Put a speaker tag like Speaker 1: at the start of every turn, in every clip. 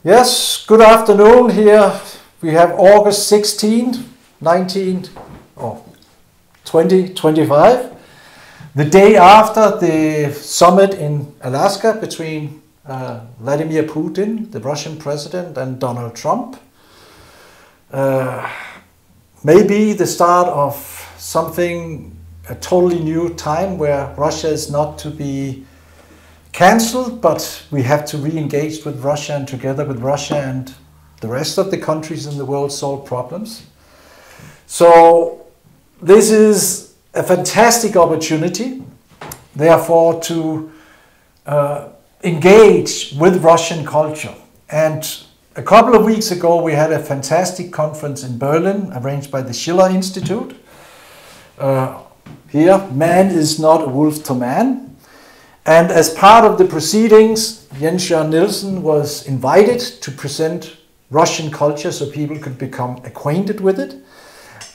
Speaker 1: Yes, good afternoon. Here we have August 16, 2025, the day after the summit in Alaska between Vladimir Putin, the Russian president, and Donald Trump. Maybe the start of something, a totally new time where Russia is not to be cancelled, but we have to re-engage with Russia, and together with Russia and the rest of the countries in the world solve problems. So this is a fantastic opportunity, therefore, to engage with Russian culture. And a couple of weeks ago we had a fantastic conference in Berlin arranged by the Schiller Institute. Here, man is not a wolf to man. And as part of the proceedings, Jens Jørgen Nielsen was invited to present Russian culture so people could become acquainted with it.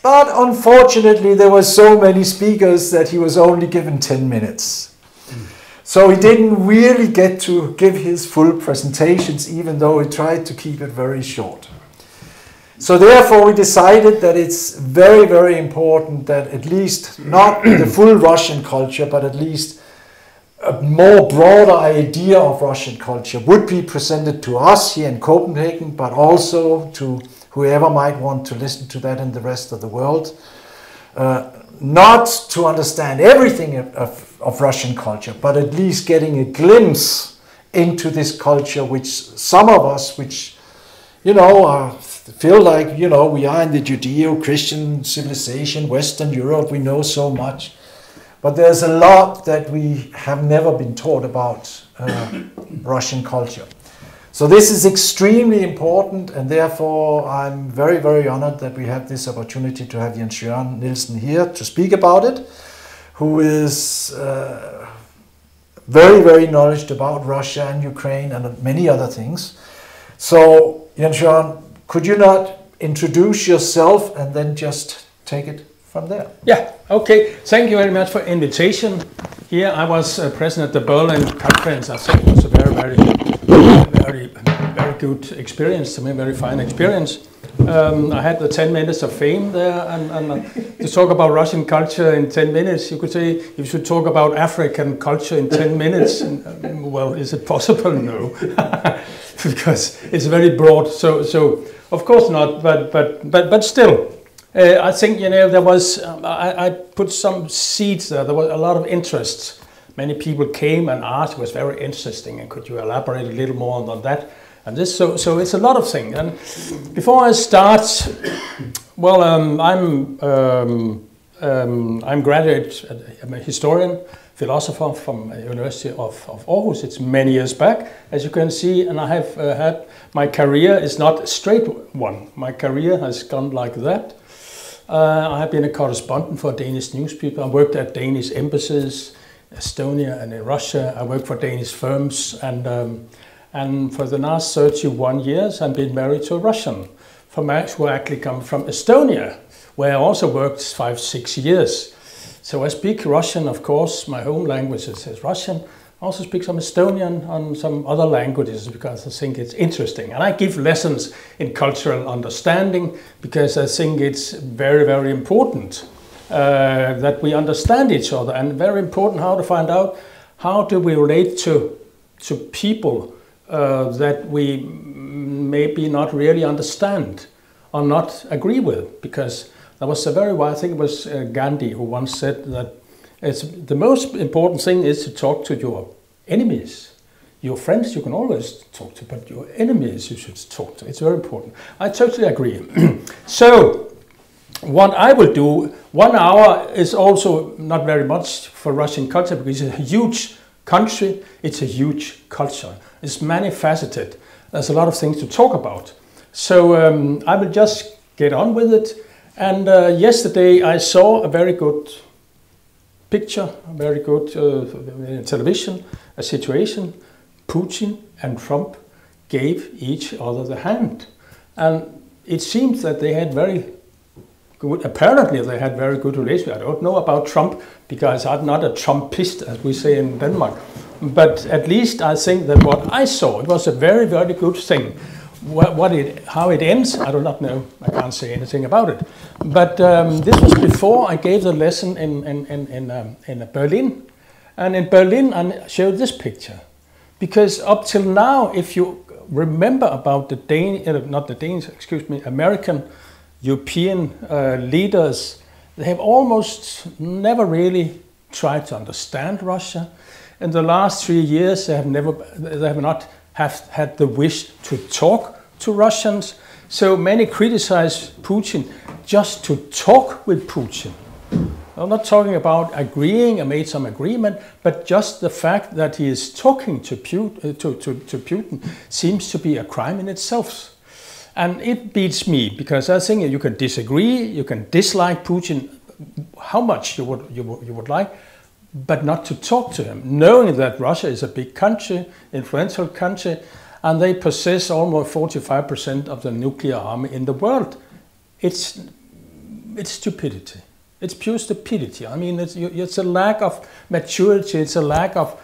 Speaker 1: But unfortunately, there were so many speakers that he was only given 10 minutes. So he didn't really get to give his full presentations, even though he tried to keep it very short. So therefore, we decided that it's very, very important that at least not the full Russian culture, but at least a more broader idea of Russian culture would be presented to us here in Copenhagen, but also to whoever might want to listen to that in the rest of the world. Not to understand everything of Russian culture, but at least getting a glimpse into this culture, which some of us, which, feel like, we are in the Judeo-Christian civilization, Western Europe, we know so much. But there's a lot that we have never been taught about Russian culture. So this is extremely important, and therefore I'm very, very honored that we have this opportunity to have Jens Jørgen Nielsen here to speak about it, who is very, very knowledgeable about Russia and Ukraine and many other things. So Jens Jørgen, could you not introduce yourself and then just take it from there?
Speaker 2: Yeah, okay. Thank you very much for invitation. Here I was present at the Berlin conference. I think it was a very, very good experience. To me, very fine experience. I had the 10 minutes of fame there, and to talk about Russian culture in 10 minutes, you could say you should talk about African culture in 10 minutes. Well, is it possible? No, because it's very broad. So of course not. But still. I think, there was, I put some seeds there. There was a lot of interest. Many people came and asked. It was very interesting. And could you elaborate a little more on that? And this, so it's a lot of things. And before I start, well, I'm graduate. I'm a historian, philosopher from University of Aarhus. It's many years back, as you can see. And I have had, my career is not a straight one. My career has gone like that. I have been a correspondent for a Danish newspaper. I worked at Danish embassies, Estonia and in Russia. I worked for Danish firms, and for the last 31 years I've been married to a Russian who actually comes from Estonia, where I also worked 5-6 years. So I speak Russian, of course. My home language is Russian. I also speak some Estonian and some other languages because I think it's interesting. And I give lessons in cultural understanding because I think it's very, very important that we understand each other, and very important how to find out how do we relate to people that we maybe not really understand or not agree with. Because there was a I think it was Gandhi who once said that the most important thing is to talk to your enemies. Your friends you can always talk to, but your enemies you should talk to. It's very important. I totally agree. So what I will do, 1 hour is also not very much for Russian culture because it's a huge country, it's a huge culture. It's many-faceted. There's a lot of things to talk about. So I will just get on with it. And yesterday I saw a very good picture, a very good television, a situation. Putin and Trump gave each other the hand. And it seems that they had very good, apparently they had very good relations. I don't know about Trump because I'm not a Trumpist, as we say in Denmark. But at least I think that what I saw, it was a very, very good thing. How it ends, I do not know. I can't say anything about it. But this was before I gave the lesson in Berlin. And in Berlin, I showed this picture. Because up till now, if you remember about the American, European leaders, they have almost never really tried to understand Russia. In the last 3 years, they have not had the wish to talk to Russians. So many criticize Putin just to talk with Putin. I'm not talking about agreeing and made some agreement, but just the fact that he is talking to Putin seems to be a crime in itself. And it beats me, because I think you can disagree, you can dislike Putin how much you would like, but not to talk to him, knowing that Russia is a big country, influential country, and they possess almost 45% of the nuclear army in the world. It's stupidity. It's pure stupidity. I mean, it's a lack of maturity. It's a lack of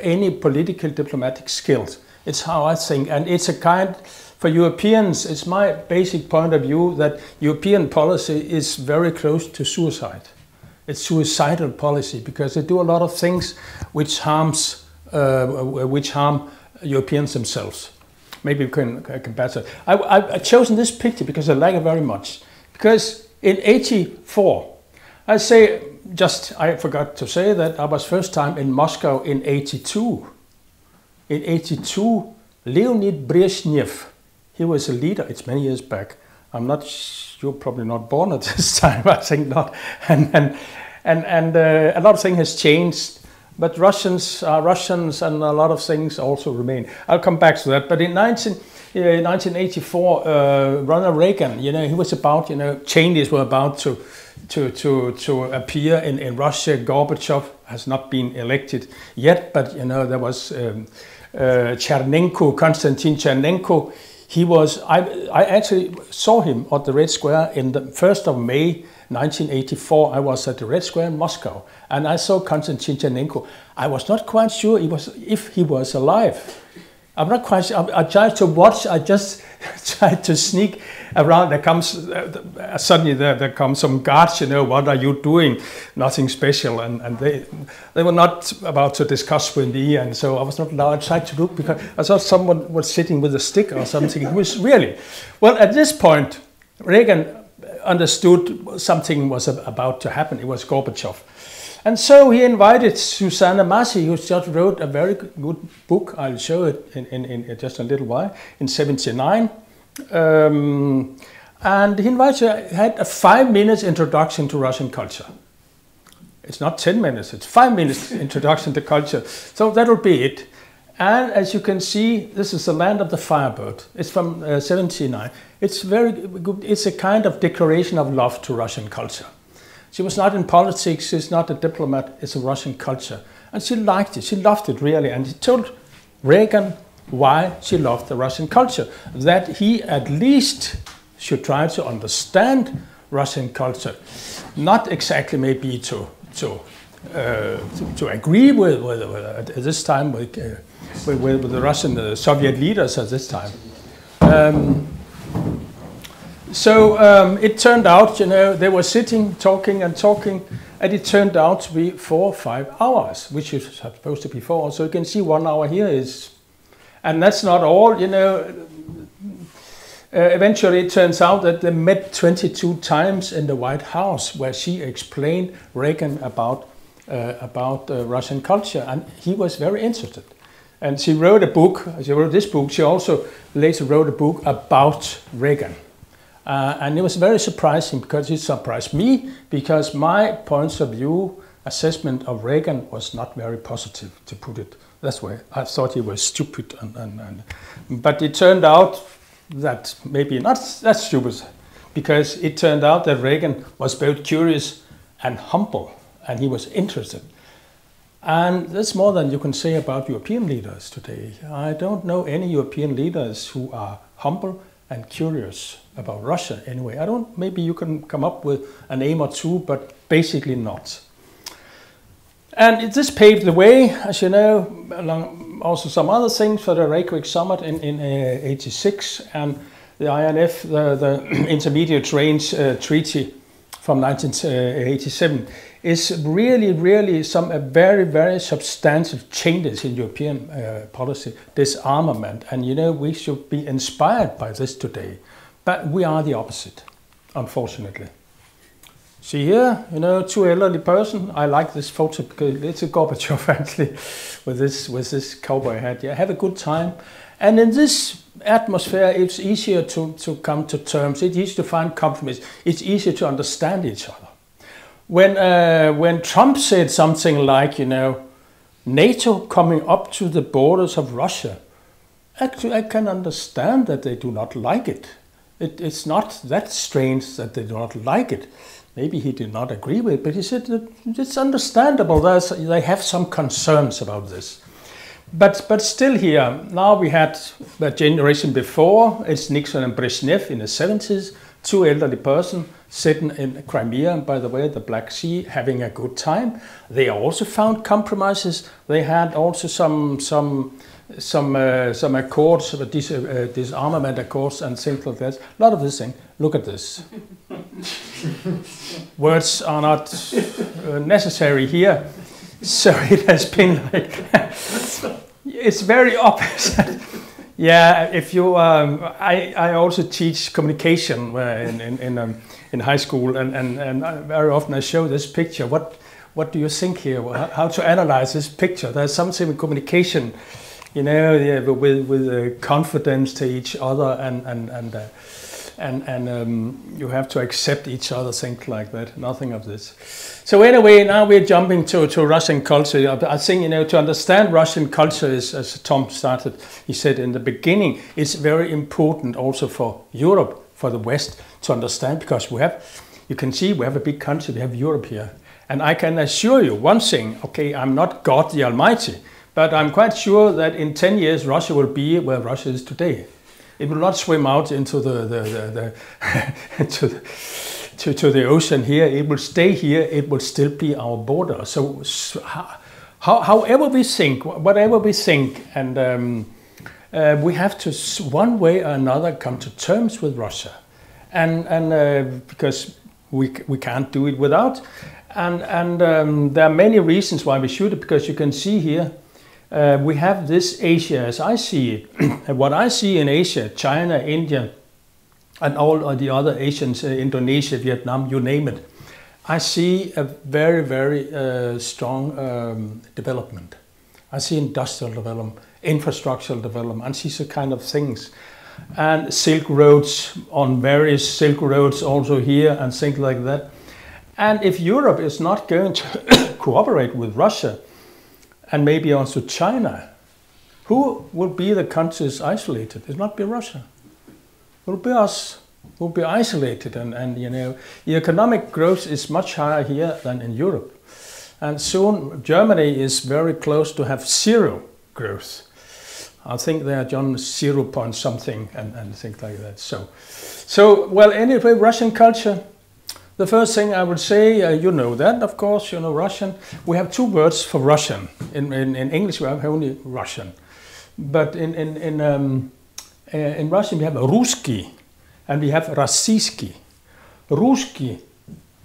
Speaker 2: any political diplomatic skills. It's how I think. And it's a kind, for Europeans, it's my basic point of view that European policy is very close to suicide. It's suicidal policy, because they do a lot of things which harm Europeans themselves. Maybe we can compare that. I've chosen this picture because I like it very much. Because in '84, I forgot to say that I was first time in Moscow in '82. In '82, Leonid Brezhnev, he was a leader. It's many years back. You're probably not born at this time. I think not. And a lot of things has changed. But Russians are Russians, and a lot of things also remain. I'll come back to that. But in 1984, Ronald Reagan, he was about, changes were about to appear in Russia. Gorbachev has not been elected yet, but there was Konstantin Chernenko. I actually saw him at the Red Square in the 1st of May 1984. I was at the Red Square in Moscow, and I saw Konstantin Chernenko. I was not quite sure if he was alive. I'm not quite sure. I tried to watch. I just tried to sneak around. Suddenly there comes some guards. What are you doing? Nothing special. And they were not about to discuss with me, and so I was not allowed. I tried to look because I thought someone was sitting with a stick or something. It was really well. At this point, Reagan understood something was about to happen. It was Gorbachev. And so he invited Susanna Massey, who just wrote a very good book. I'll show it in just a little while, in '79. And he invited her, had a 5-minute introduction to Russian culture. It's not 10 minutes, it's 5 minutes introduction to culture. So that'll be it. And as you can see, this is the Land of the Firebird. It's from '79. It's very good. It's a kind of declaration of love to Russian culture. She was not in politics, she's not a diplomat, it's a Russian culture. And she liked it, she loved it really. And she told Reagan why she loved the Russian culture. That he at least should try to understand Russian culture. Not exactly maybe to agree with at this time with the Russian Soviet leaders at this time. So it turned out, they were sitting, talking, and it turned out to be 4 or 5 hours, which is supposed to be 4. So you can see 1 hour here is, and that's not all, eventually it turns out that they met 22 times in the White House, where she explained Reagan about Russian culture, and he was very interested. And she wrote a book, she wrote this book, she also later wrote a book about Reagan. And it was very surprising, because it surprised me, because my points of view, assessment of Reagan was not very positive, to put it that way. I thought he was stupid, but it turned out that maybe not that stupid, because it turned out that Reagan was both curious and humble, and he was interested. And that's more than you can say about European leaders today. I don't know any European leaders who are humble and curious about Russia anyway. Maybe you can come up with a name or two, but basically not. And this paved the way, as you know, along also some other things for the Reykjavik summit in 86, and the INF, the Intermediate Range Treaty from 1987, is really some very substantive changes in European policy, disarmament. And you know, we should be inspired by this today, but we are the opposite, unfortunately. See here, you know, two elderly person. I like this photo because it's a Gorbachev actually, with this cowboy hat. Yeah, have a good time, and in this atmosphere, it's easier to come to terms. It's easier to find compromise. It's easier to understand each other. When Trump said something like, you know, NATO coming up to the borders of Russia, actually I can understand that they do not like it. It's not that strange that they do not like it. Maybe he did not agree with it, but he said that it's understandable. They have some concerns about this. But still here, now we had the generation before, it's Nixon and Brezhnev in the 70s, two elderly person sitting in Crimea, and by the way, the Black Sea, having a good time. They also found compromises. They had also some accords, disarmament accords and things like that. A lot of this thing. Look at this. Words are not necessary here. So it has been like, it's very opposite. Yeah, if you, I also teach communication in high school, and very often I show this picture. What do you think here? How to analyze this picture? There's something with communication, you know, yeah, with confidence to each other, and you have to accept each other, things like that. Nothing of this. So anyway, now we're jumping to Russian culture. I think, you know, to understand Russian culture is, as Tom started, he said in the beginning, it's very important also for Europe, for the West, to understand, because we have, you can see we have a big country, we have Europe here. And I can assure you one thing, okay, I'm not God the Almighty, but I'm quite sure that in 10 years Russia will be where Russia is today. It will not swim out into to the ocean here. It will stay here. It will still be our border. So however we think, whatever we think, and we have to one way or another come to terms with Russia, and because we can't do it without, and there are many reasons why we should, because you can see here. We have this Asia as I see it. And what I see in Asia, China, India, and all of the other Asians, Indonesia, Vietnam, you name it, I see a very strong development. I see industrial development, infrastructural development, I see some kind of things. And Silk Roads, on various Silk Roads also here, and things like that. And if Europe is not going to cooperate with Russia, and maybe also China, who will be the countries isolated? It will not be Russia. It will be us. We'll be isolated, and you know, the economic growth is much higher here than in Europe. And soon Germany is very close to have zero growth. I think they are John 0 point something and things like that. So well, anyway, Russian culture. The first thing I would say, you know that, of course, you know Russian. We have two words for Russian. In English we have only Russian. But in Russian we have Ruski and we have Rossiyski. Ruski,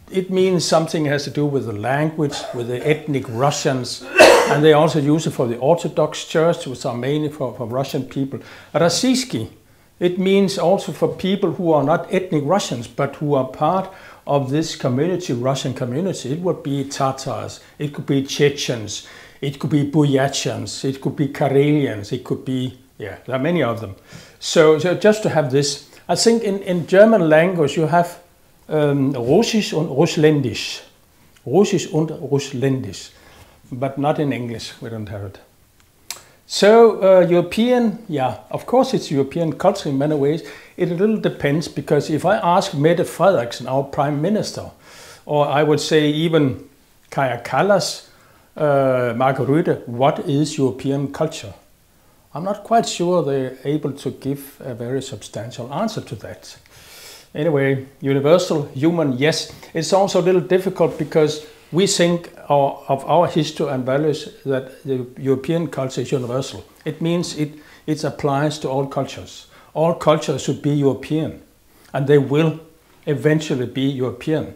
Speaker 2: it means something has to do with the language, with the ethnic Russians, and they also use it for the Orthodox Church, which are mainly for Russian people. Rossiyski, it means also for people who are not ethnic Russians, but who are part of this community, Russian community. It would be Tatars, it could be Chechens, it could be Buryatians, it could be Karelians, it could be, yeah, there are many of them. So just to have this, I think in German language you have Russisch und Russländisch. Russisch und Russländisch, but not in English, we don't have it. So European, yeah, of course it's European culture in many ways. It a little depends, because if I ask Mette Frederiksen, our Prime Minister, or I would say even Kaja Kallas, Mark Rutte, what is European culture? I'm not quite sure they're able to give a very substantial answer to that. Anyway, universal, human, yes. It's also a little difficult because we think of our history and values that the European culture is universal. It means it applies to all cultures. All cultures should be European, and they will eventually be European.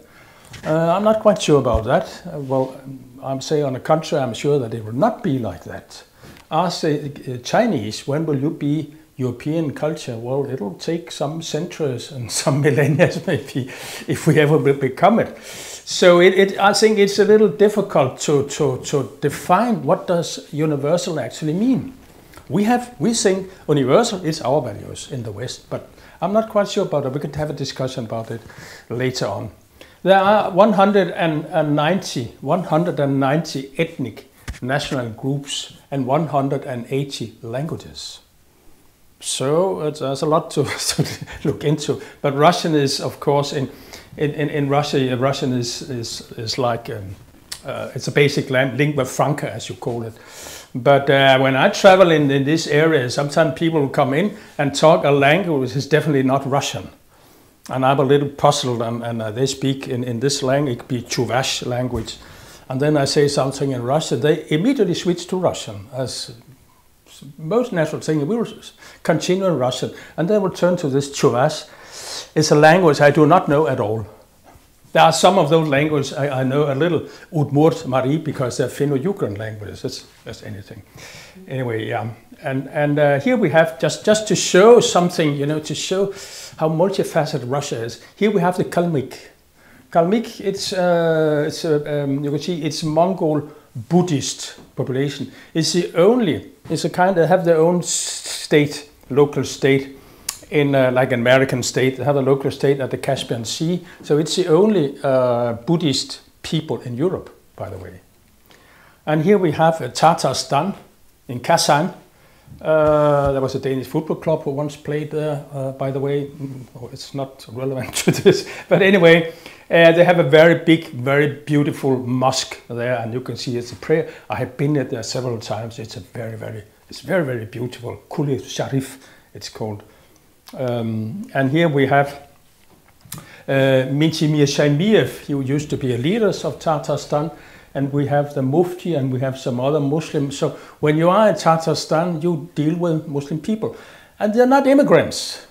Speaker 2: I'm not quite sure about that. Well, I'm saying on the contrary, I'm sure that it will not be like that. Ask the Chinese, when will you be European culture? Well, it'll take some centuries and some millennia maybe, if we ever will become it. So I think it's a little difficult to define what does universal actually mean. We think universal is our values in the West, but I'm not quite sure about it. We could have a discussion about it later on. There are 190 ethnic national groups and 180 languages. So there's a lot to look into. But Russian is, of course, in Russia, Russian is like it's a basic lingua franca, as you call it. But when I travel in this area, sometimes people come in and talk a language which is definitely not Russian. And I'm a little puzzled, and they speak in this language, it could be Chuvash language. And then I say something in Russian, they immediately switch to Russian. As most natural thing, we will continue in Russian, and then we'll turn to this Chuvash. It's a language I do not know at all. There are some of those languages I know a little, Udmurt, Mari, because they're Finno-Ugric languages. That's anything. Anyway, yeah. And here we have, just to show something, you know, to show how multifaceted Russia is. Here we have the Kalmyk. Kalmyk, it's you can see it's Mongol Buddhist population. It's the only, it's a kind of have their own state, local state, in like an American state. They have a local state at the Caspian Sea. So it's the only Buddhist people in Europe, by the way. And here we have Tatarstan in Kazan. There was a Danish football club who once played there, by the way. Oh, it's not relevant to this. But anyway, they have a very big, very beautiful mosque there. And you can see it's a prayer. I have been there several times. It's a very, very beautiful. Kuli Sharif, it's called. And here we have Mintimir Shaimiev, who used to be a leader of Tatarstan, and we have the Mufti, and we have some other Muslims. So when you are in Tatarstan, you deal with Muslim people, and they're not immigrants.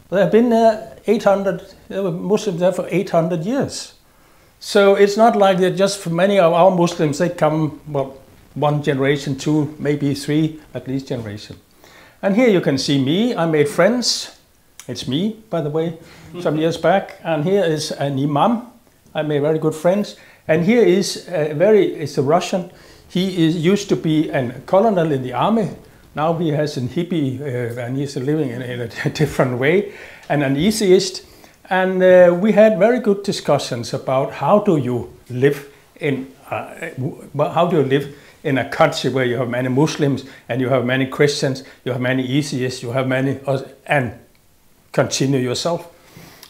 Speaker 2: They have been there 800. There were Muslims there for 800 years. So it's not like they're just for many of our Muslims. They come, well, one generation, two, maybe three, at least generation. And here you can see me. I made friends. It's me, by the way, some years back. And here is an imam. I made very good friends. And here is it's a Russian. He used to be a colonel in the army. Now he has a hippie, and he's living in a different way, and an atheist. And we had very good discussions about how do you live in in a country where you have many Muslims and you have many Christians, you have many atheists, you have many, and continue yourself.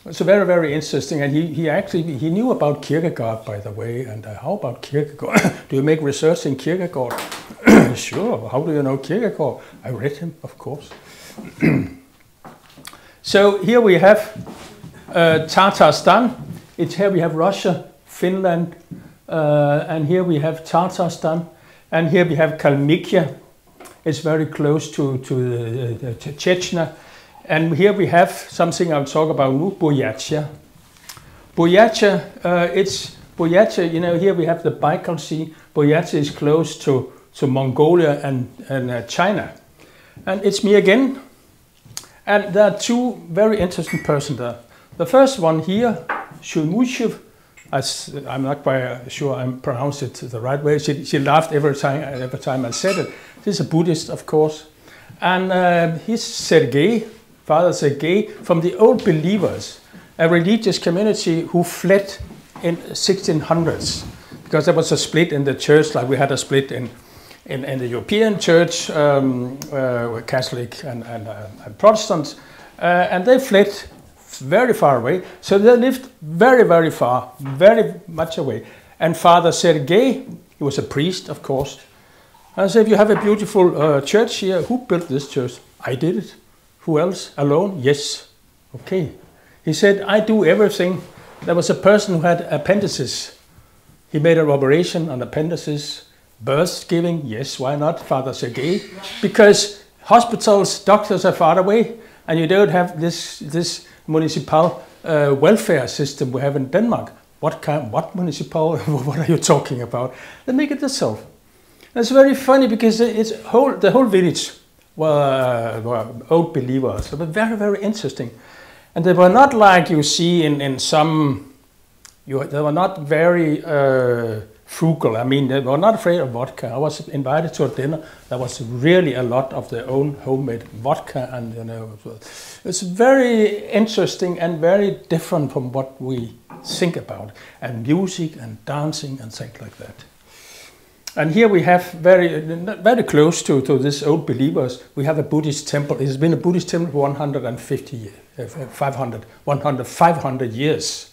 Speaker 2: It's very, very interesting. And he knew about Kierkegaard, by the way. And how about Kierkegaard? Do you make research in Kierkegaard? Sure. How do you know Kierkegaard? I read him, of course. So here we have Tatarstan. Here we have Russia, Finland, and here we have Tatarstan. And here we have Kalmykia. It's very close to Chechnya. And here we have something I'll talk about now, Buryatia. Buryatia, Buryatia, you know, here we have the Baikal Sea. Buryatia is close to Mongolia and China. And it's me again. And there are two very interesting persons there. The first one here, Shulmushev, I'm not quite sure I pronounced it the right way. She laughed every time I said it. This is a Buddhist, of course. And he's Sergei, Father Sergei, from the Old Believers, a religious community who fled in 1600s, because there was a split in the church, like we had a split in the European church, Catholic and Protestants, and they fled very far away. So they lived very, very far, very much away. And Father Sergei, he was a priest, of course. And so if you have a beautiful church here, who built this church? I did it. Who else? Alone? Yes. Okay. He said, I do everything. There was a person who had appendicitis. He made an operation on appendices, birth giving, yes, why not, Father Sergei? Because hospitals, doctors are far away, and you don't have this municipal welfare system we have in Denmark. What municipal, what are you talking about? They make it yourself. It's very funny because the whole village were old believers. It was very, very interesting. And they were not like you see in some, they were not very frugal. I mean, they were not afraid of vodka. I was invited to a dinner. There was really a lot of their own homemade vodka, and you know, it's very interesting and very different from what we think about, and music and dancing and things like that. And here we have very close to this old believers. We have a Buddhist temple. It has been a Buddhist temple for 500 years.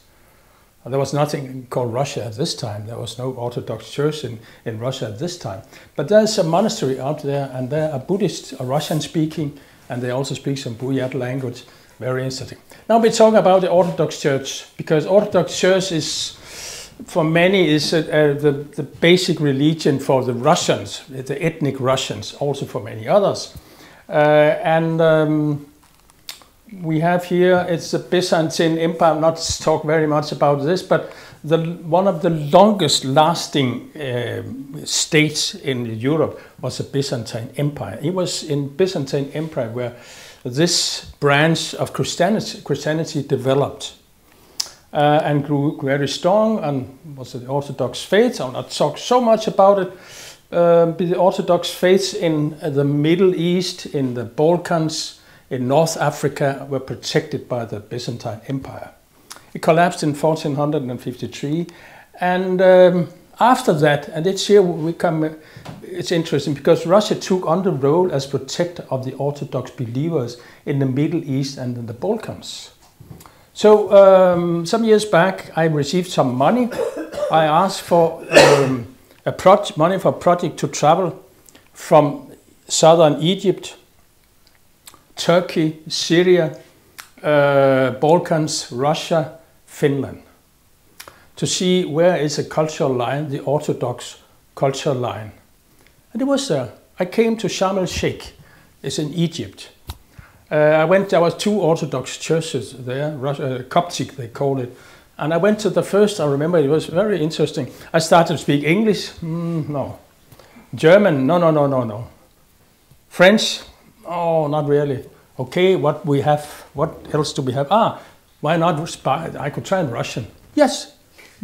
Speaker 2: There was nothing called Russia at this time. There was no Orthodox church in Russia at this time. But there's a monastery out there, and they are Buddhist, Russian speaking, and they also speak some Buryat language. Very interesting. Now we talk about the Orthodox Church, because Orthodox Church is, for many, is the basic religion for the Russians, the ethnic Russians, also for many others. We have here, it's the Byzantine Empire. Not to talk very much about this, but one of the longest lasting states in Europe was the Byzantine Empire. It was in Byzantine Empire where this branch of Christianity developed and grew very strong, and was the Orthodox faith. I'll not talk so much about it. The Orthodox faith in the Middle East, in the Balkans, in North Africa were protected by the Byzantine Empire. It collapsed in 1453, and after that, and it's here it's interesting because Russia took on the role as protector of the Orthodox believers in the Middle East and in the Balkans. So some years back, I received some money. I asked for money for a project to travel from southern Egypt, Turkey, Syria, Balkans, Russia, Finland, to see where is a cultural line, the Orthodox cultural line. And it was there. I came to Sharm el-Sheikh, it's in Egypt. There was two Orthodox churches there, Coptic they call it. And I went to the first, I remember it was very interesting. I started to speak English, no. German, no. French, oh, not really. Okay, what else do we have? Why not, I could try in Russian. Yes,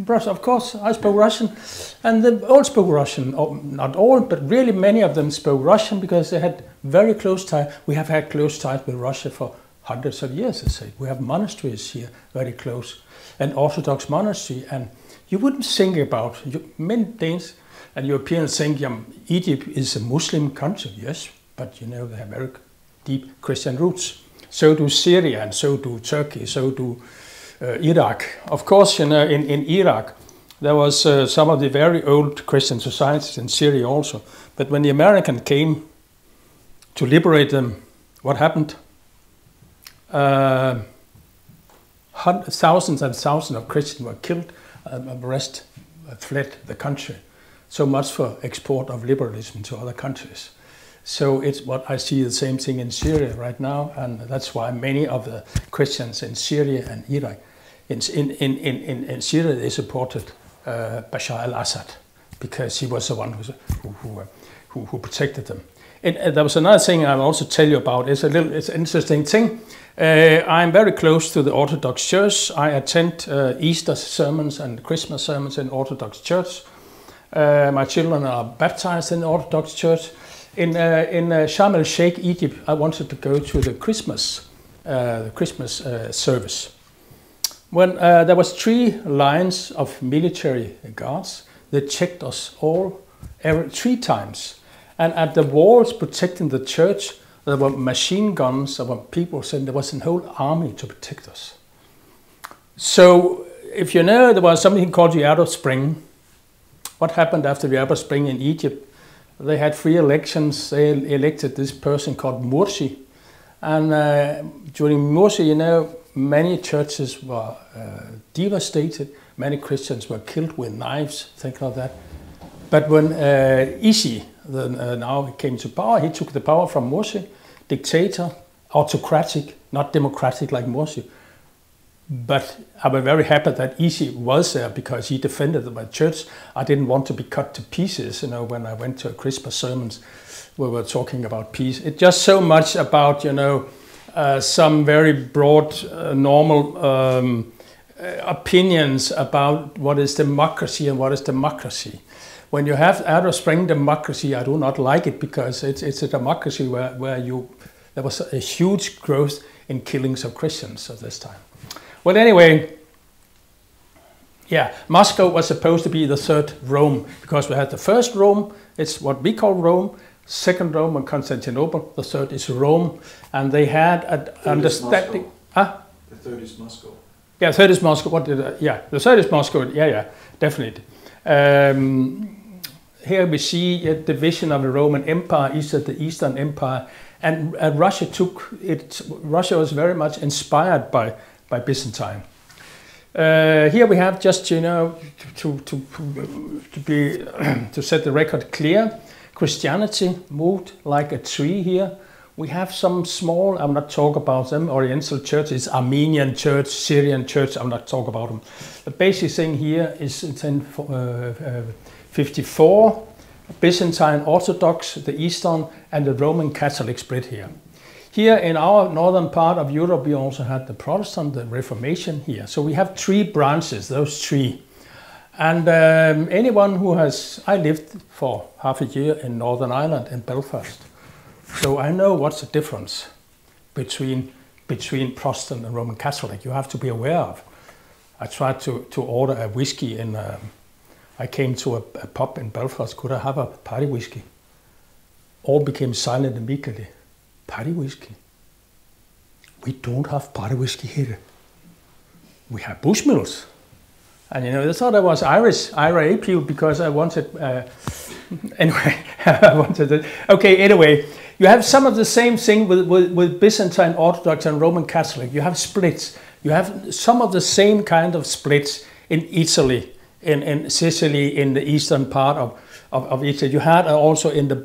Speaker 2: of course, I spoke Russian. And they all spoke Russian, not all, but really many of them spoke Russian because they had very close ties. We have had close ties with Russia for hundreds of years, I say. We have monasteries here, very close, an Orthodox monastery. And you wouldn't think about, many Danes and Europeans think Egypt is a Muslim country, yes, but you know, they have very deep Christian roots. So do Syria, and so do Turkey, so do Iraq. Of course, in Iraq, there was some of the very old Christian societies, in Syria also. But when the Americans came to liberate them, what happened? Thousands and thousands of Christians were killed, the rest fled the country. So much for export of liberalism to other countries. So it's what I see the same thing in Syria right now, and that's why many of the Christians in Syria and Iraq, in Syria they supported Bashar al-Assad because he was the one who protected them. And there was another thing I'll also tell you about. It's an interesting thing. I'm very close to the Orthodox Church. I attend Easter sermons and Christmas sermons in Orthodox Church. My children are baptized in the Orthodox Church. In Sharm el-Sheikh, Egypt, I wanted to go to the Christmas service. When there was 3 lines of military guards, they checked us all 3 times. And at the walls protecting the church, there were machine guns, there were people saying there was a whole army to protect us. So, if you know, there was something called the Arab Spring. What happened after the Arab Spring in Egypt? They had free elections. They elected this person called Morsi. And during Morsi, you know, many churches were devastated. Many Christians were killed with knives, things like that. But when Isi now came to power, he took the power from Mursi, dictator, autocratic, not democratic like Mursi. But I was very happy that Isi was there because he defended my church. I didn't want to be cut to pieces, you know, when I went to Christmas sermons, we were talking about peace. It's just so much about, you know, some very broad, normal opinions about what is democracy and what is democracy. When you have Arab Spring democracy, I do not like it because it's a democracy where there was a huge growth in killings of Christians at this time. Well, anyway, yeah, Moscow was supposed to be the third Rome because we had the first Rome, it's what we call Rome, second Rome and Constantinople, the third is Rome, and they had an understanding.
Speaker 1: Huh? The third is Moscow.
Speaker 2: Yeah, third is Moscow. What did yeah, the third is Moscow. Yeah, definitely. Here we see a division of the Roman Empire, the Eastern Empire, and Russia took it. Russia was very much inspired by Byzantine. Here we have just, you know, to set the record clear, Christianity moved like a tree here. We have some small, I'm not talking about them, Oriental churches, Armenian church, Syrian church, I'm not talking about them. The basic thing here is 1054, Byzantine Orthodox, the Eastern, and the Roman Catholic split here. Here in our northern part of Europe, we also had the Protestant, the Reformation here. So we have three branches, those three. And anyone who has, I lived for half a year in Northern Ireland, in Belfast. So I know what's the difference between Protestant and Roman Catholic. You have to be aware of. I tried to order a whiskey in, I came to a pub in Belfast, could I have a party whiskey? All became silent immediately. Party whiskey? We don't have party whiskey here. We have Bushmills. And you know, they thought I was IRA people because I wanted, anyway, I wanted it. Okay, anyway, you have some of the same thing with Byzantine Orthodox and Roman Catholic. You have splits. You have some of the same kind of splits in Italy, in Sicily, in the eastern part of Italy. You had also in the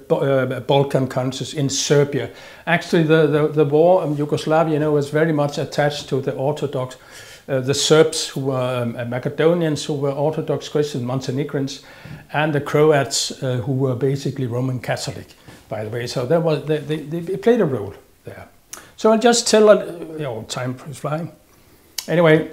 Speaker 2: Balkan countries, in Serbia. Actually, the war in Yugoslavia, you know, was very much attached to the Orthodox. The Serbs, who were Macedonians, who were Orthodox Christian, Montenegrins, and the Croats, who were basically Roman Catholic, by the way. So there was, they played a role there. So I'll just tell, you know, time is flying. Anyway,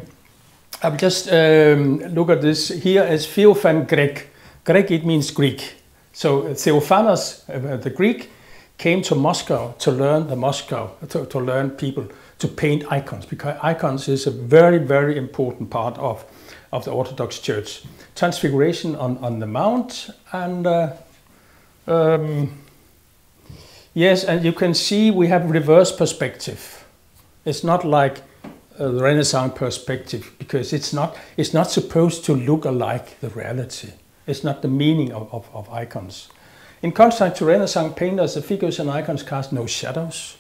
Speaker 2: I'll just look at this. Here is Theophan Grek. Grek, it means Greek. So Theophanos, the Greek, came to Moscow to learn to learn people to paint icons, because icons is a very, very important part of the Orthodox Church. Transfiguration on the Mount, and yes, and you can see we have reverse perspective. It's not like the Renaissance perspective, because it's not supposed to look alike the reality. It's not the meaning of icons. In contrast to Renaissance painters, the figures and icons cast no shadows,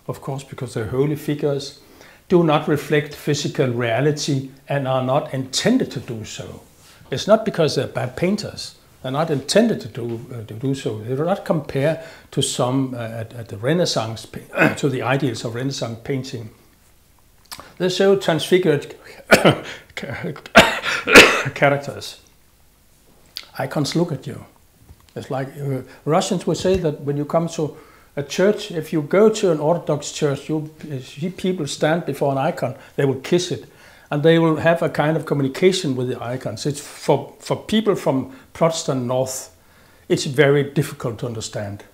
Speaker 2: of course, because they're holy figures, do not reflect physical reality and are not intended to do so. It's not because they're bad painters. They're not intended to do so. They do not compare to some at the Renaissance, to the ideals of Renaissance painting. They show transfigured characters. Icons look at you. It's like Russians would say that when you come to a church, if you go to an Orthodox church, you see people stand before an icon, they will kiss it, and they will have a kind of communication with the icons. It's for people from Protestant North, it's very difficult to understand.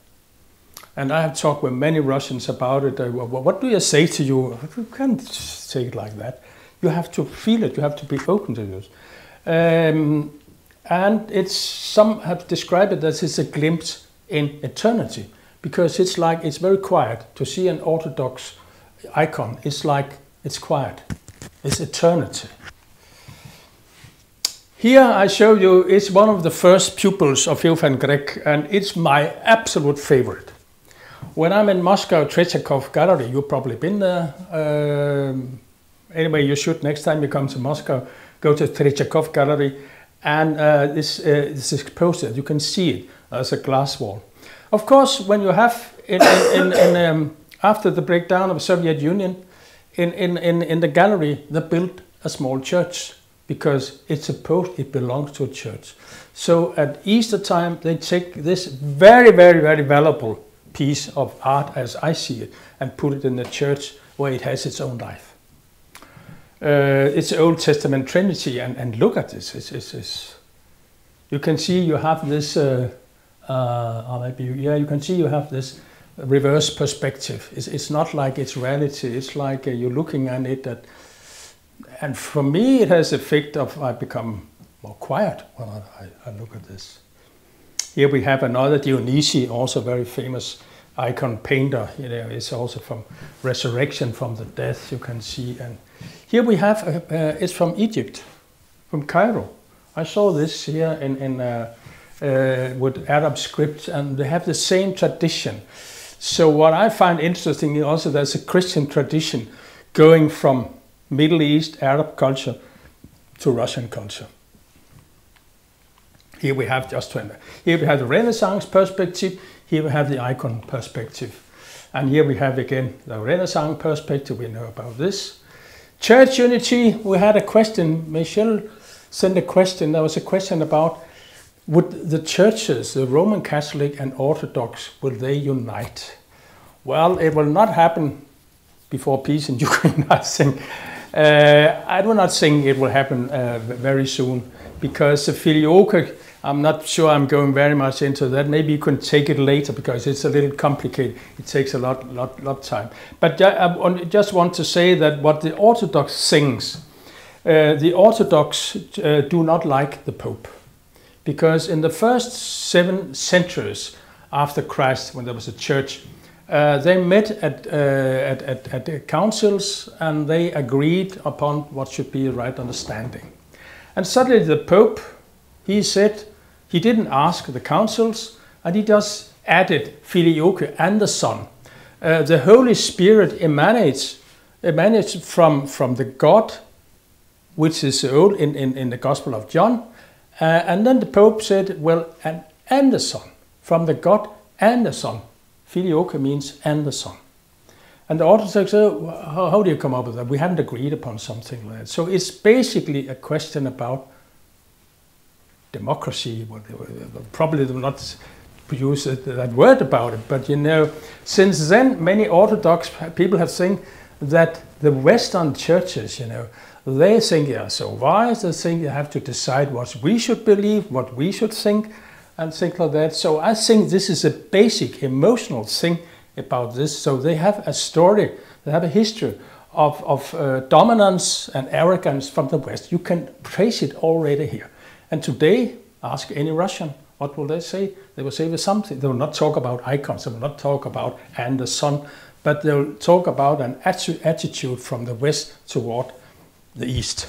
Speaker 2: And I have talked with many Russians about it. What do you say to you? You can't say it like that. You have to feel it. You have to be open to this. And some have described it as it's a glimpse in eternity, because it's like, it's very quiet. To see an Orthodox icon, it's like, it's quiet. It's eternity. Here I show you, it's one of the first pupils of Theophan Grek, and it's my absolute favorite. When I'm in Moscow, Tretyakov Gallery, you've probably been there. Anyway, you should next time you come to Moscow, go to Tretyakov Gallery, and this is exposed. You can see it as a glass wall. Of course, when you have after the breakdown of the Soviet Union, in the gallery, they built a small church because it's supposed it belongs to a church. So at Easter time, they take this very, very, very valuable piece of art, as I see it, and put it in the church where it has its own life. It's Old Testament Trinity, and look at this. You can see you have this. You can see you have this reverse perspective. It's not like it's reality. It's like you're looking at it. And for me, it has the effect of I become more quiet when I look at this. Here we have another Dionysi, also very famous icon painter. You know, it's also from resurrection from the death. You can see, and here we have it's from Egypt, from Cairo. I saw this here with Arab script, and they have the same tradition. So what I find interesting is also there's a Christian tradition going from Middle East Arab culture to Russian culture. Here we have here we have the Renaissance perspective, here we have the icon perspective. And here we have again the Renaissance perspective, we know about this. Church unity, we had a question, Michel sent a question, there was a question about would the churches, the Roman Catholic and Orthodox, will they unite? Well, it will not happen before peace in Ukraine, I think. I do not think it will happen very soon, because the Filioque, I'm not sure I'm going very much into that. Maybe you can take it later because it's a little complicated. It takes a lot of time. But I just want to say that what the Orthodox sings, the Orthodox do not like the Pope. Because in the first 7 centuries after Christ, when there was a church, they met at the councils and they agreed upon what should be the right understanding. And suddenly the Pope, he said, he didn't ask the councils, and he just added Filioque and the Son. The Holy Spirit emanates from the God, which is old in the Gospel of John. And then the Pope said, well, and the Son, from the God and the Son. Filioque means and the Son. And the Orthodox said, how do you come up with that? We haven't agreed upon something like that. So it's basically a question about democracy. Well, probably they will not use that word about it, but you know, since then many Orthodox people have think that the Western churches, you know, they think they are so wise, they think they have to decide what we should believe, what we should think, and things like that. So I think this is a basic emotional thing about this. So they have a story, they have a history of dominance and arrogance from the West. You can trace it already here. And today, ask any Russian, what will they say? They will say with something. They will not talk about icons, they will not talk about and the Son, but they will talk about an attitude from the West toward the East.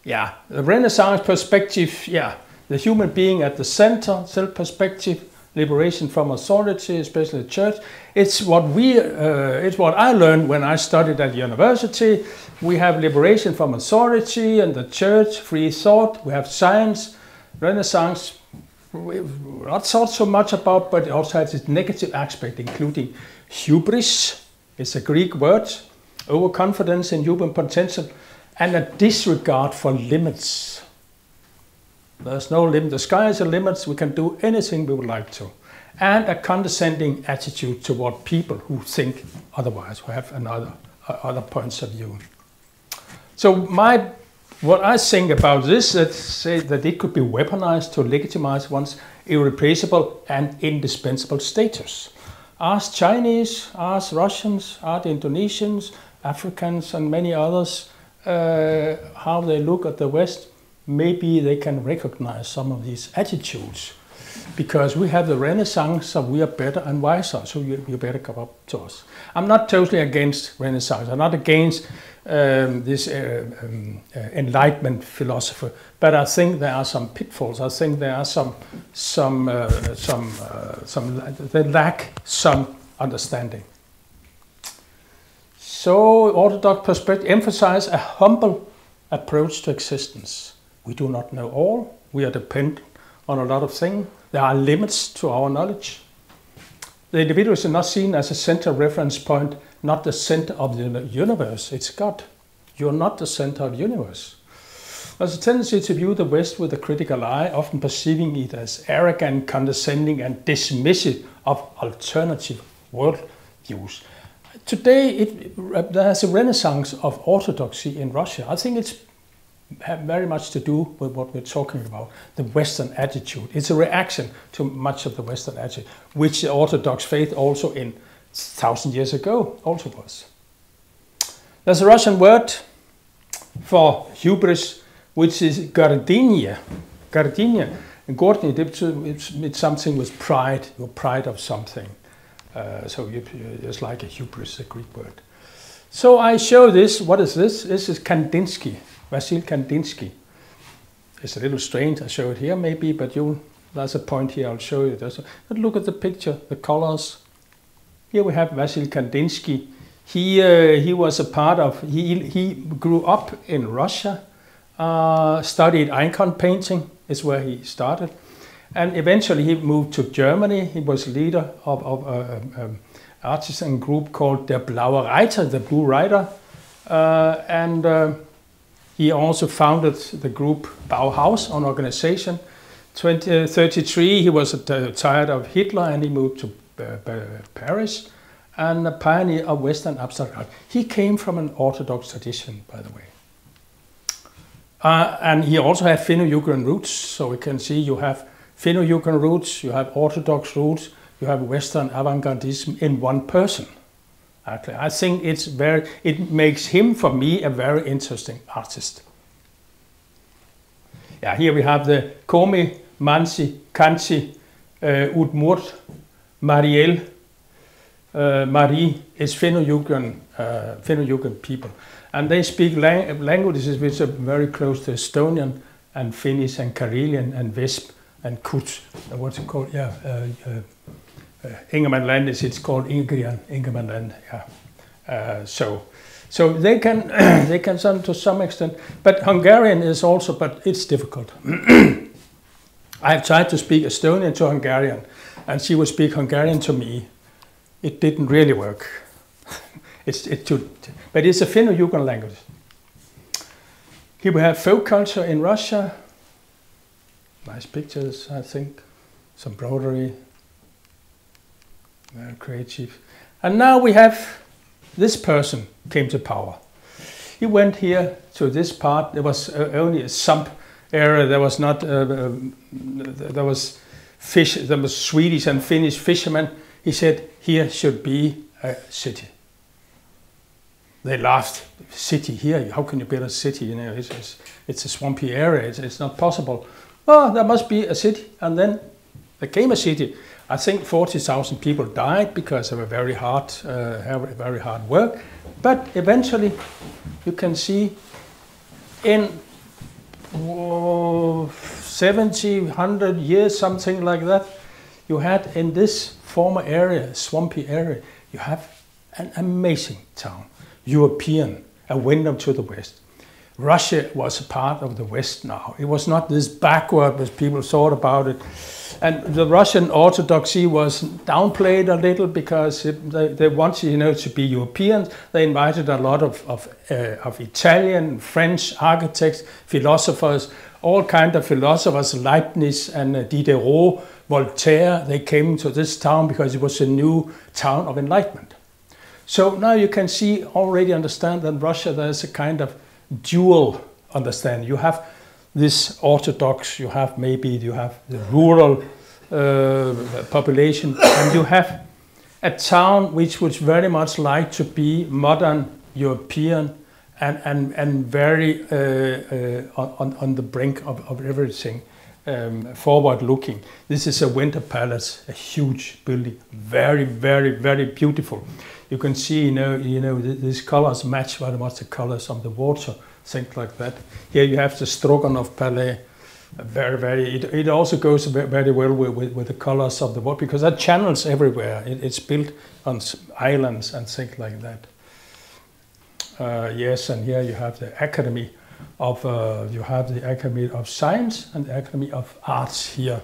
Speaker 2: Yeah, the Renaissance perspective, yeah, the human being at the center, self-perspective, liberation from authority, especially the church. It's what I learned when I studied at university. We have liberation from authority and the church, free thought. We have science, Renaissance. We've not thought so much about, but it also has its negative aspect, including hubris. It's a Greek word, overconfidence in human potential, and a disregard for limits. There's no limit. The sky is the limits. We can do anything we would like to. And a condescending attitude toward people who think otherwise, who have other points of view. So what I think about this, let's say that it could be weaponized to legitimize one's irreplaceable and indispensable status. Ask Chinese, ask Russians, ask Indonesians, Africans, and many others how they look at the West. Maybe they can recognize some of these attitudes, because we have the Renaissance, so we are better and wiser, so you better come up to us. I'm not totally against Renaissance. I'm not against this Enlightenment philosophy, but I think there are some pitfalls. I think there are they lack some understanding. So Orthodox perspective emphasize a humble approach to existence. We do not know all. We are dependent on a lot of things. There are limits to our knowledge. The individual is not seen as a center reference point, not the center of the universe. It's God. You're not the center of the universe. There's a tendency to view the West with a critical eye, often perceiving it as arrogant, condescending, and dismissive of alternative worldviews. Today, there's a renaissance of orthodoxy in Russia. I think it's very much to do with what we're talking about, the Western attitude. It's a reaction to much of the Western attitude, which the Orthodox faith also in 1,000 years ago also was. There's a Russian word for hubris, which is gardinia. Gardinia. And gardinia, it's something with pride, your pride of something. So it's like a hubris, a Greek word. So I show this. What is this? This is Kandinsky, Vasil Kandinsky. It's a little strange. I show it here maybe, but there's a point here. I'll show you. But look at the picture, the colors. Here we have Vasil Kandinsky. He was a part of. He grew up in Russia, studied icon painting. Is where he started. And eventually he moved to Germany. He was leader of an artisan group called Der Blaue Reiter, the Blue Rider. And he also founded the group Bauhaus, an organization. 1933, he was tired of Hitler and he moved to Paris, and a pioneer of Western abstract art. He came from an Orthodox tradition, by the way. And he also had Finno-Ugrian roots, so we can see you have Finno-Ugrian roots, you have Orthodox roots, you have Western avant-gardism in one person. Actually, I think it makes him, for me, a very interesting artist. Yeah, here we have the Komi, Mansi, Kansi, Udmurt, Mariel, Marie is Finno-Ugrian people. And they speak languages which are very close to Estonian and Finnish and Karelian and Vesp and Kut. What's it called? Yeah, Ingermanland it's called Ingermanland. Yeah. So they can they can to some extent, but Hungarian is also, but it's difficult. I have tried to speak Estonian to Hungarian, and she would speak Hungarian to me. It didn't really work. But it's a Finno-Ugrian language. Here we have folk culture in Russia. Nice pictures, I think. Some embroidery. Very creative. And now we have this person came to power. He went here to this part. There was only a sump area. There was not. There was fish. There was Swedish and Finnish fishermen. He said here should be a city. They laughed. City here? How can you build a city? You know, it's a swampy area. It's not possible. Oh, there must be a city, and then there came a city. I think 40,000 people died because of a very hard work. But eventually, you can see in 70, 100 years, something like that, you had in this former area, swampy area, you have an amazing town. European, a window to the West. Russia was a part of the West now. It was not this backward as people thought about it. And the Russian Orthodoxy was downplayed a little because they wanted, you know, to be Europeans. They invited a lot of Italian, French architects, philosophers, all kinds of philosophers, Leibniz and Diderot, Voltaire. They came to this town because it was a new town of enlightenment. So now you can see, already understand that in Russia there's a kind of dual understanding. You have this Orthodox, you have the rural population, and you have a town which would very much like to be modern, European, and very on the brink of everything, forward looking. This is a Winter Palace, a huge building, very, very, very beautiful. You can see, you know, these colors match very much the colors of the water, things like that. Here you have the Stroganov Palais, very, very. It also goes very well with the colors of the water because there are channels everywhere. It's built on islands and things like that. Yes, and here you have the Academy of Science and the Academy of Arts here.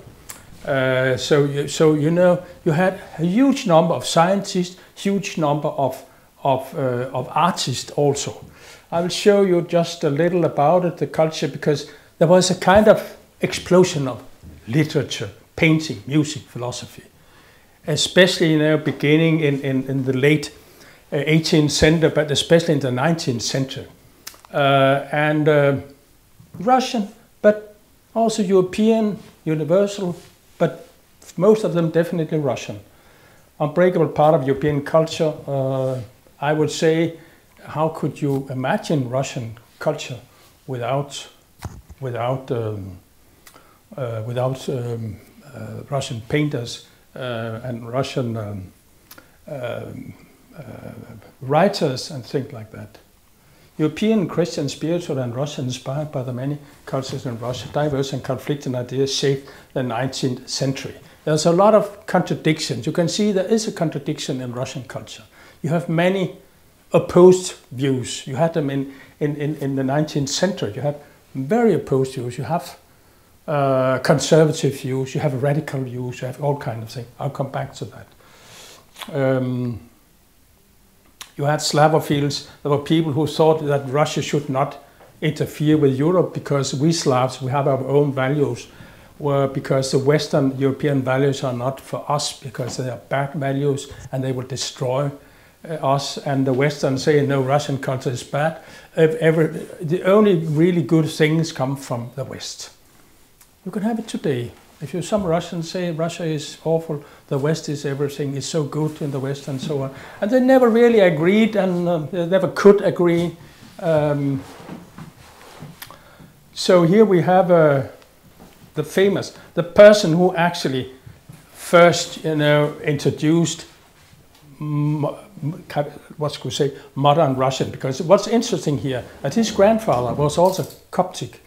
Speaker 2: So you know, you had a huge number of scientists, huge number of artists also. I will show you just a little about it, the culture, because there was a kind of explosion of literature, painting, music, philosophy, especially, you know, beginning in the late 18th century, but especially in the 19th century. Russian, but also European, universal, but most of them definitely Russian. Unbreakable part of European culture. I would say, how could you imagine Russian culture without Russian painters and Russian writers and things like that? European, Christian, spiritual and Russian, inspired by the many cultures in Russia, diverse and conflicting ideas shaped the 19th century. There's a lot of contradictions. You can see there is a contradiction in Russian culture. You have many opposed views. You had them in the 19th century. You have very opposed views. You have conservative views. You have radical views. You have all kinds of things. I'll come back to that. You had Slavophiles. There were people who thought that Russia should not interfere with Europe because we Slavs, we have our own values, because the Western European values are not for us because they are bad values and they will destroy us. And the Western say, no, Russian culture is bad. The only really good things come from the West. You can have it today. If some Russians say Russia is awful, the West is everything, is so good in the West and so on. And they never really agreed and they never could agree. So here we have the person who actually first, you know, introduced modern Russian. Because what's interesting here, that his grandfather was also Coptic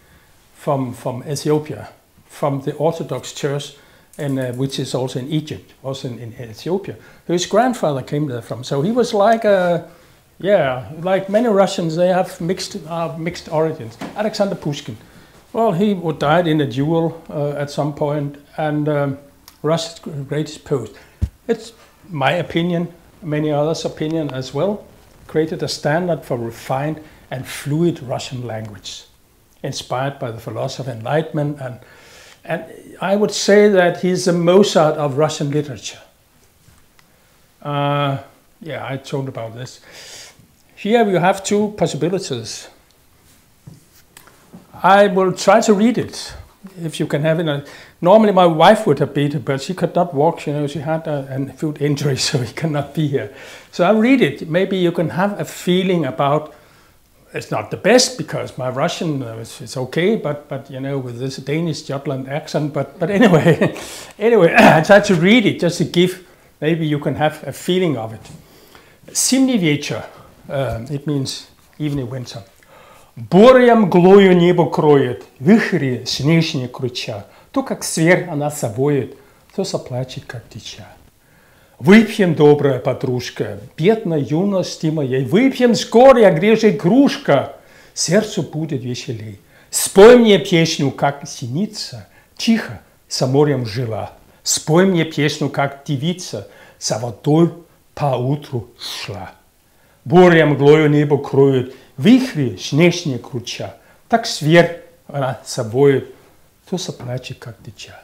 Speaker 2: from Ethiopia, from the Orthodox Church, which is also in Egypt, also in Ethiopia. His grandfather came there from. So he was like like many Russians, they have mixed origins. Alexander Pushkin, well, he died in a duel at some point, and Russia's greatest poet. It's my opinion, many others' opinion as well, created a standard for refined and fluid Russian language, inspired by the philosophy of Enlightenment, and I would say that he's the Mozart of Russian literature. Yeah, I told about this. Here you have two possibilities. I will try to read it, if you can have it. Normally my wife would have been it, but she could not walk, you know, she had a foot injury, so she cannot be here. So I'll read it. Maybe you can have a feeling about. It's not the best because my Russian is okay, but you know, with this Danish Jutland accent. But anyway, I try to read it just to give. Maybe you can have a feeling of it. Zimний вечер. It means evening winter. Бурям глою небо кроет, вихри снежные круча. То как зверь она собоет, то заплачет как дитя. Выпьем, добрая подружка, бедной юности моей, выпьем с горя грежет кружка, сердцу будет веселей. Спой мне песню, как синица, тихо за морем жила. Спой мне песню, как девица, за водой поутру шла. Буря мглою небо кроет, вихри снежные круча. Так зверь она собоет, то заплачет, как дитя.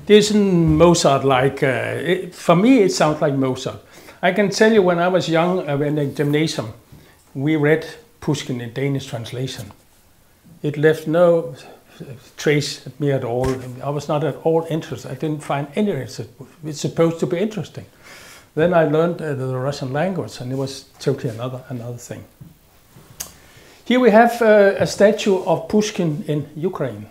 Speaker 2: This is Mozart-like. For me, it sounds like Mozart. I can tell you when I was young, in the gymnasium, we read Pushkin in Danish translation. It left no trace at me at all. I was not at all interested. I didn't find any interest. It's supposed to be interesting. Then I learned the Russian language, and it was totally another thing. Here we have a statue of Pushkin in Ukraine.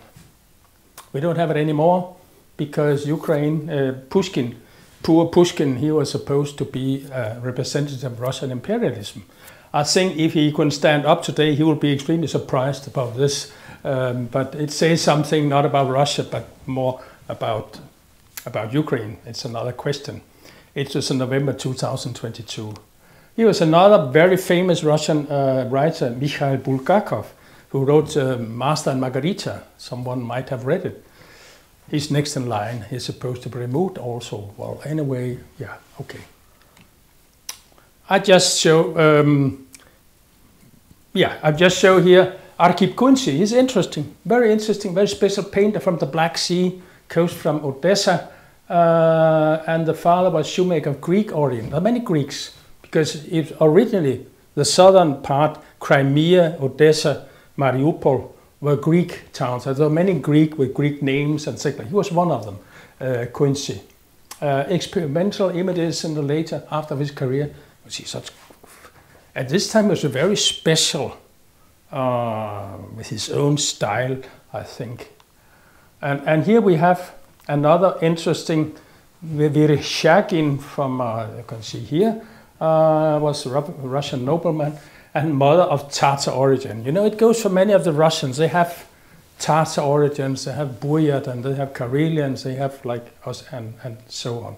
Speaker 2: We don't have it anymore. Because Ukraine, poor Pushkin, he was supposed to be a representative of Russian imperialism. I think if he couldn't stand up today, he would be extremely surprised about this. But it says something not about Russia, but more about Ukraine. It's another question. It was in November 2022. He was another very famous Russian writer, Mikhail Bulgakov, who wrote Master and Margarita. Someone might have read it. He's next in line. He's supposed to be removed also. Well, anyway, yeah, okay. I just show here Arkhip Kunci. He's interesting, very special painter from the Black Sea coast from Odessa. And the father was shoemaker of Greek origin. There are many Greeks, because it's originally the southern part, Crimea, Odessa, Mariupol, were Greek towns. There were many Greek with Greek names and things like that. He was one of them, Kunci. Experimental images in the later, after his career. At this time, it was very special, with his own style, I think. And here we have another interesting Vereshchagin from, you can see here, was a Russian nobleman and mother of Tatar origin. You know, it goes for many of the Russians. They have Tatar origins, they have Buryat, and they have Karelians, they have like us, and so on.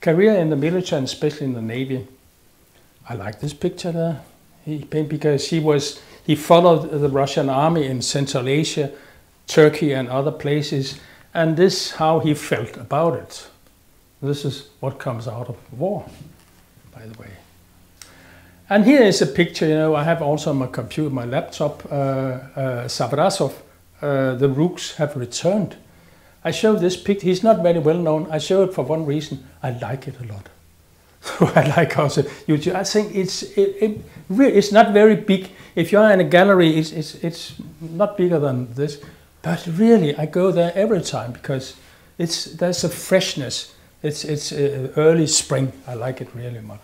Speaker 2: Career in the military, and especially in the Navy. I like this picture there. He painted because he followed the Russian army in Central Asia, Turkey and other places, and this is how he felt about it. This is what comes out of war, by the way. And here is a picture, you know, I have also on my computer, my laptop, Savrasov, the Rooks have returned. I show this picture, he's not very well known, I show it for one reason, I like it a lot. I like also YouTube. I think it's not very big. If you're in a gallery, it's not bigger than this. But really, I go there every time because there's a freshness. It's early spring. I like it really much.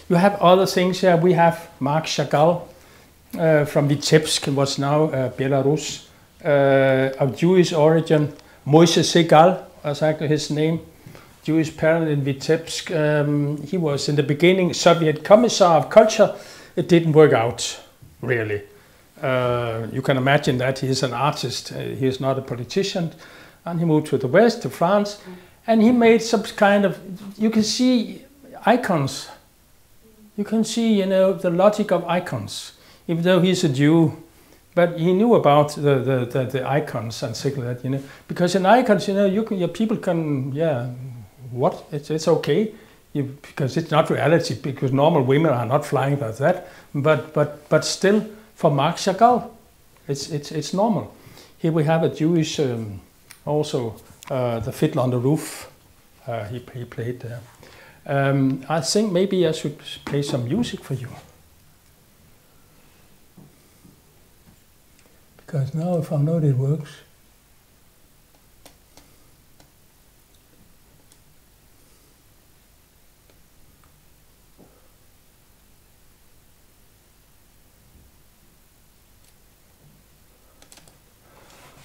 Speaker 2: You have other things here. We have Marc Chagall from Vitebsk, what's now Belarus, of Jewish origin. Moise Segal was actually his name. Jewish parent in Vitebsk. He was in the beginning Soviet Commissar of Culture. It didn't work out, really. You can imagine that he is an artist. He is not a politician. And he moved to the West, to France. And he made some kind of, you can see icons. You can see, you know, the logic of icons. Even though he's a Jew, but he knew about the icons and things like that, you know. Because in icons, you know, people can, what? It's okay, because it's not reality, because normal women are not flying like that. But still, for Marc Chagall, it's normal. Here we have a Jewish, also the Fiddler on the Roof. He played there. I think maybe I should play some music for you. Because now I found out it works.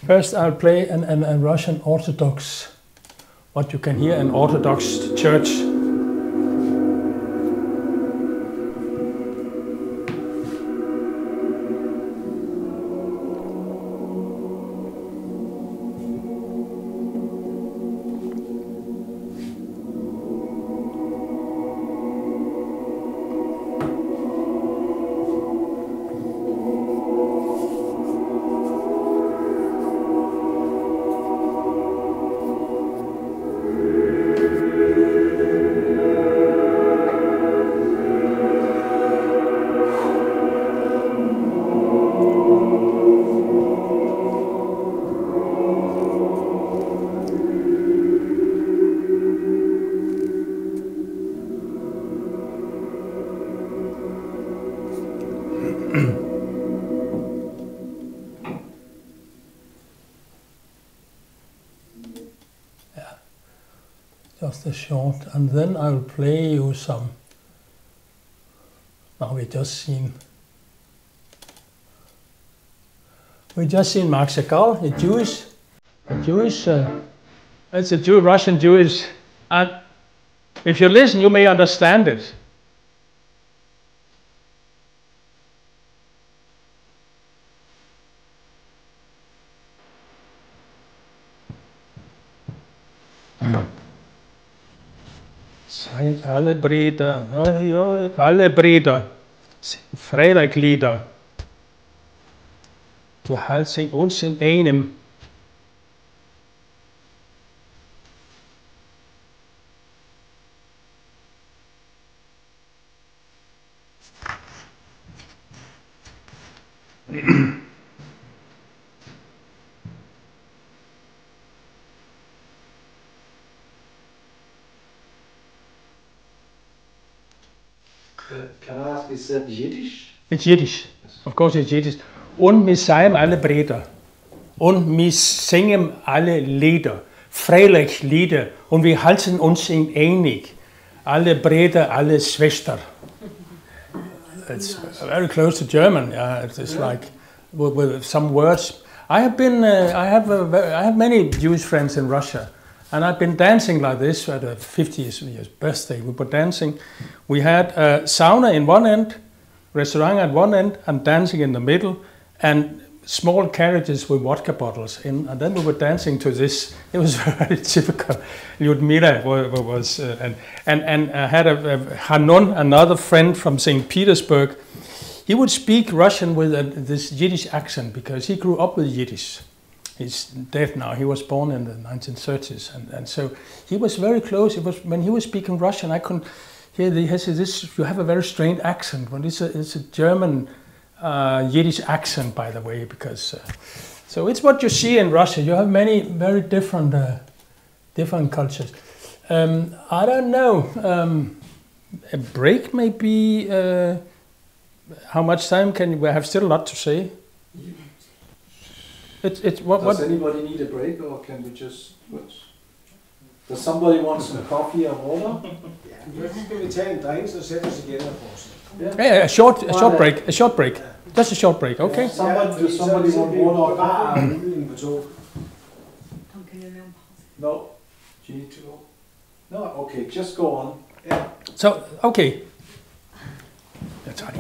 Speaker 2: First, I'll play a Russian Orthodox, what you can hear in Orthodox church. Just a short, and then I'll play you some. Now we just seen Marc Chagall, it's a Russian Jewish, and if you listen, you may understand it. Alle Brüder, alle Brüder, Frederik Lieder. Du halsen uns in einem.
Speaker 1: Can I ask, is that Yiddish?
Speaker 2: It's Yiddish. Of course it's Yiddish. Und wir sagen alle Brüder. Und wir singen alle Lieder. Freilich Lieder. Und wir halten uns in einig. Alle Brüder, alle Schwestern. It's very close to German. Yeah, it's like with some words. I have many Jewish friends in Russia. And I've been dancing like this at a 50th birthday. We were dancing. We had a sauna in one end, restaurant at one end, and dancing in the middle, and small carriages with vodka bottles in. And then we were dancing to this. It was very typical. Lyudmila was, and I had a Hanon, another friend from St. Petersburg. He would speak Russian with this Yiddish accent because he grew up with Yiddish. He's dead now. He was born in the 1930s, and so he was very close. It was when he was speaking Russian, I couldn't hear this. You have a very strange accent. When it's a German Yiddish accent, by the way, because so it's what you see in Russia. You have many very different cultures. I don't know. A break maybe. How much time can we have? Still a lot to say. Does
Speaker 1: anybody need a break, or can we just? Does somebody want some coffee or water?
Speaker 3: Skal vi tage en drink, så sætter os igen og fortsætter.
Speaker 2: Yeah, a short break. A short break. Just a short break. Okay.
Speaker 1: Somebody want water or coffee? No. Do you need to go? No. Okay. Just go on.
Speaker 3: Yeah.
Speaker 2: So okay. That's how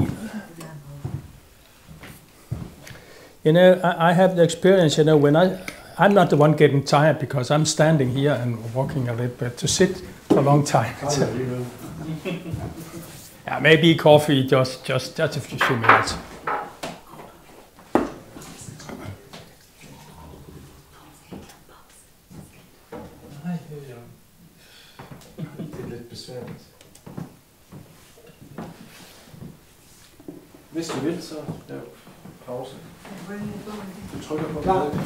Speaker 2: you know, I have the experience, you know, when I'm not the one getting tired because I'm standing here and walking a little bit. To sit for a long time. Yeah, maybe coffee, just a few minutes.
Speaker 1: Det er lidt besværligt. Hvis du vil, så lav pause. Du trykker på den.